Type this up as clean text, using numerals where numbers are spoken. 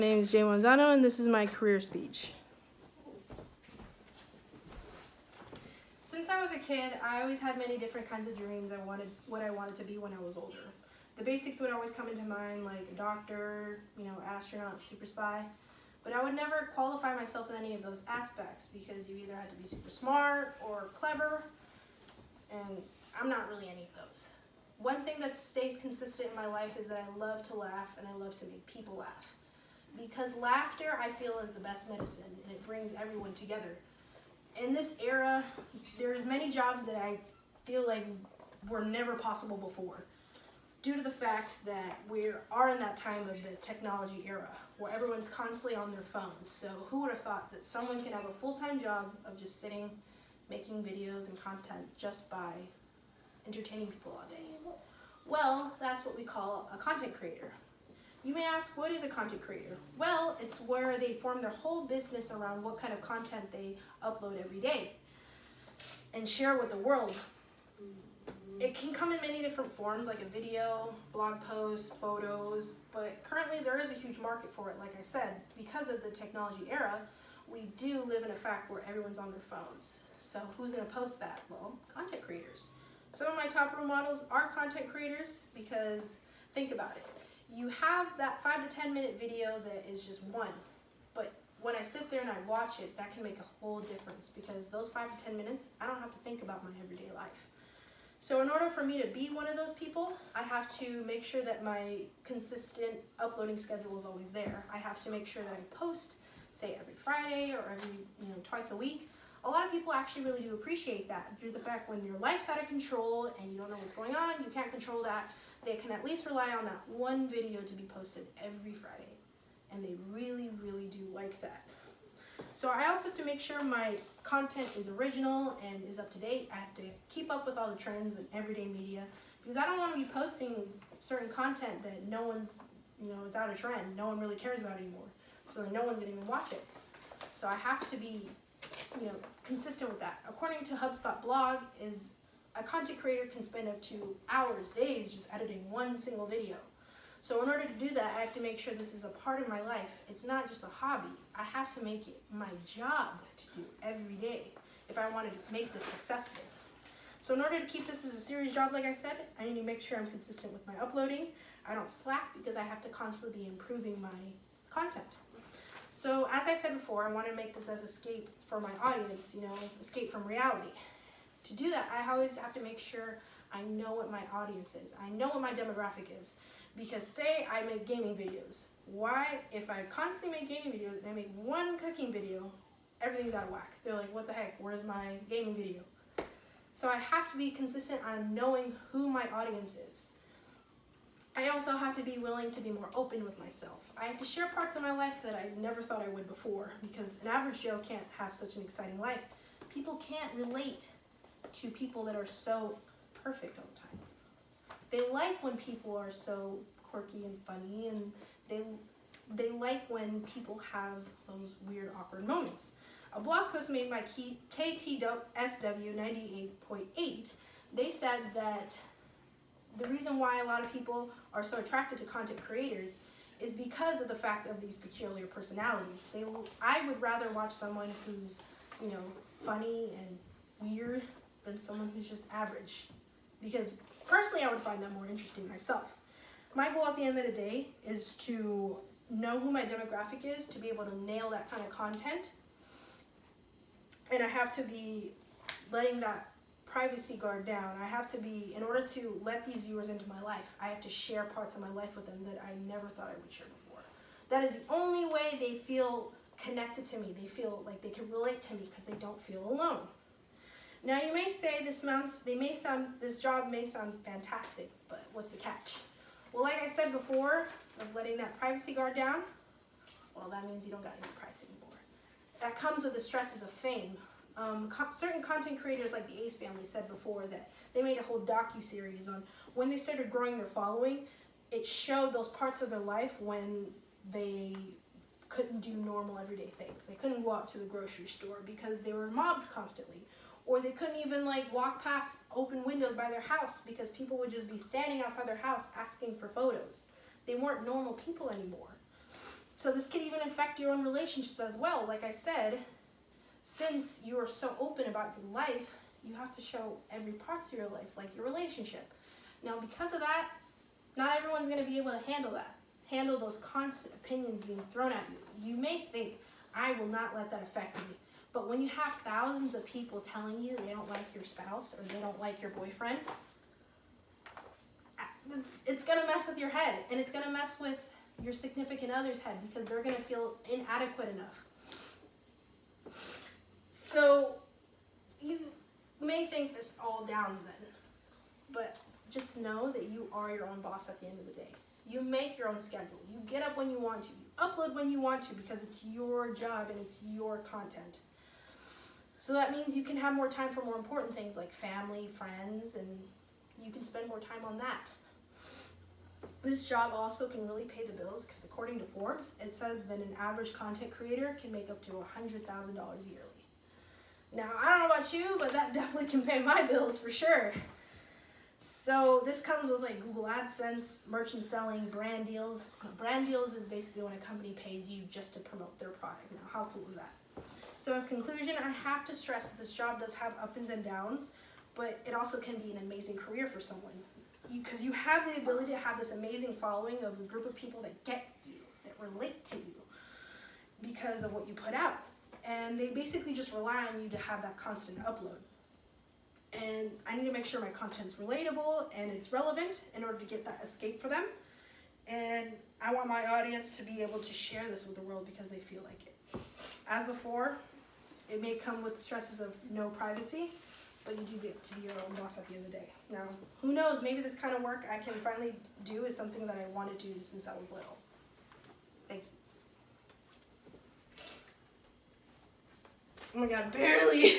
My name is Jay Manzano, and this is my career speech. Since I was a kid, I always had many different kinds of dreams. What I wanted to be when I was older. The basics would always come into mind, like a doctor, astronaut, super spy. But I would never qualify myself in any of those aspects because you either had to be super smart or clever, and I'm not really any of those. One thing that stays consistent in my life is that I love to laugh and I love to make people laugh. Because laughter, I feel, is the best medicine, and it brings everyone together. In this era, there's many jobs that I feel like were never possible before, due to the fact that we are in that time of the technology era, where everyone's constantly on their phones. So who would have thought that someone can have a full-time job of just sitting, making videos and content just by entertaining people all day? Well, that's what we call a content creator. You may ask, what is a content creator? Well, it's where they form their whole business around what kind of content they upload every day and share with the world. It can come in many different forms, like a video, blog posts, photos, but currently there is a huge market for it, like I said. Because of the technology era, we do live in a fact where everyone's on their phones. So who's gonna post that? Well, content creators. Some of my top role models are content creators because think about it. You have that 5 to 10 minute video that is just one, but when I sit there and I watch it, that can make a whole difference because those 5 to 10 minutes, I don't have to think about my everyday life. So in order for me to be one of those people, I have to make sure that my consistent uploading schedule is always there. I have to make sure that I post, say every Friday or every twice a week. A lot of people actually really do appreciate that due to the fact when your life's out of control and you don't know what's going on, you can't control that. They can at least rely on that one video to be posted every Friday. And they really, really do like that. So I also have to make sure my content is original and is up to date. I have to keep up with all the trends in everyday media because I don't want to be posting certain content that no one's, it's out of trend. No one really cares about anymore. So no one's going to even watch it. So I have to be, consistent with that. According to HubSpot blog, a content creator can spend up to hours, days just editing one single video. So in order to do that, I have to make sure this is a part of my life. It's not just a hobby. I have to make it my job to do every day if I want to make this successful. So in order to keep this as a serious job, like I said, I need to make sure I'm consistent with my uploading. I don't slack because I have to constantly be improving my content. So as I said before, I want to make this as escape for my audience, escape from reality. To do that, I always have to make sure I know what my audience is. I know what my demographic is. Because say I make gaming videos. Why, if I constantly make gaming videos and I make one cooking video, everything's out of whack. They're like, what the heck, where's my gaming video? So I have to be consistent on knowing who my audience is. I also have to be willing to be more open with myself. I have to share parts of my life that I never thought I would before because an average Joe can't have such an exciting life. People can't relate to people that are so perfect all the time. They like when people are so quirky and funny, and they like when people have those weird, awkward moments. A blog post made by KTSW 98.8, they said that the reason why a lot of people are so attracted to content creators is because of the fact of these peculiar personalities. I would rather watch someone who's, funny and weird than someone who's just average. Because personally, I would find that more interesting myself. My goal at the end of the day is to know who my demographic is, to be able to nail that kind of content. And I have to be letting that privacy guard down. I have to be, in order to let these viewers into my life, I have to share parts of my life with them that I never thought I would share before. That is the only way they feel connected to me. They feel like they can relate to me because they don't feel alone. Now you may say this job may sound fantastic, but what's the catch? Well, like I said before, of letting that privacy guard down, well, that means you don't got any privacy anymore. That comes with the stresses of fame. Certain content creators like the Ace family said before that they made a whole docu-series on when they started growing their following. It showed those parts of their life when they couldn't do normal everyday things. They couldn't go out to the grocery store because they were mobbed constantly. Or they couldn't even walk past open windows by their house because people would just be standing outside their house asking for photos. They weren't normal people anymore. So this can even affect your own relationships as well. Like I said, since you are so open about your life, you have to show every part of your life, like your relationship. Now, because of that, not everyone's going to be able to handle those constant opinions being thrown at you. You may think, I will not let that affect me. But when you have thousands of people telling you they don't like your spouse or they don't like your boyfriend, it's going to mess with your head, and it's going to mess with your significant other's head because they're going to feel inadequate enough. So you may think this all downs then, but just know that you are your own boss at the end of the day. You make your own schedule. You get up when you want to. You upload when you want to because it's your job and it's your content. So that means you can have more time for more important things like family, friends, and you can spend more time on that. This job also can really pay the bills because according to Forbes, it says that an average content creator can make up to $100,000 yearly. Now, I don't know about you, but that definitely can pay my bills for sure. So this comes with like Google AdSense, merchant selling, brand deals. Brand deals is basically when a company pays you just to promote their product. Now, how cool is that? So in conclusion, I have to stress that this job does have ups and downs, but it also can be an amazing career for someone. Because you have the ability to have this amazing following of a group of people that get you, that relate to you because of what you put out. And they basically just rely on you to have that constant upload. And I need to make sure my content's relatable and it's relevant in order to get that escape for them. And I want my audience to be able to share this with the world because they feel like it. As before, it may come with the stresses of no privacy, but you do get to be your own boss at the end of the day. Now, who knows, maybe this kind of work I can finally do is something that I wanted to do since I was little. Thank you. Oh my God, barely.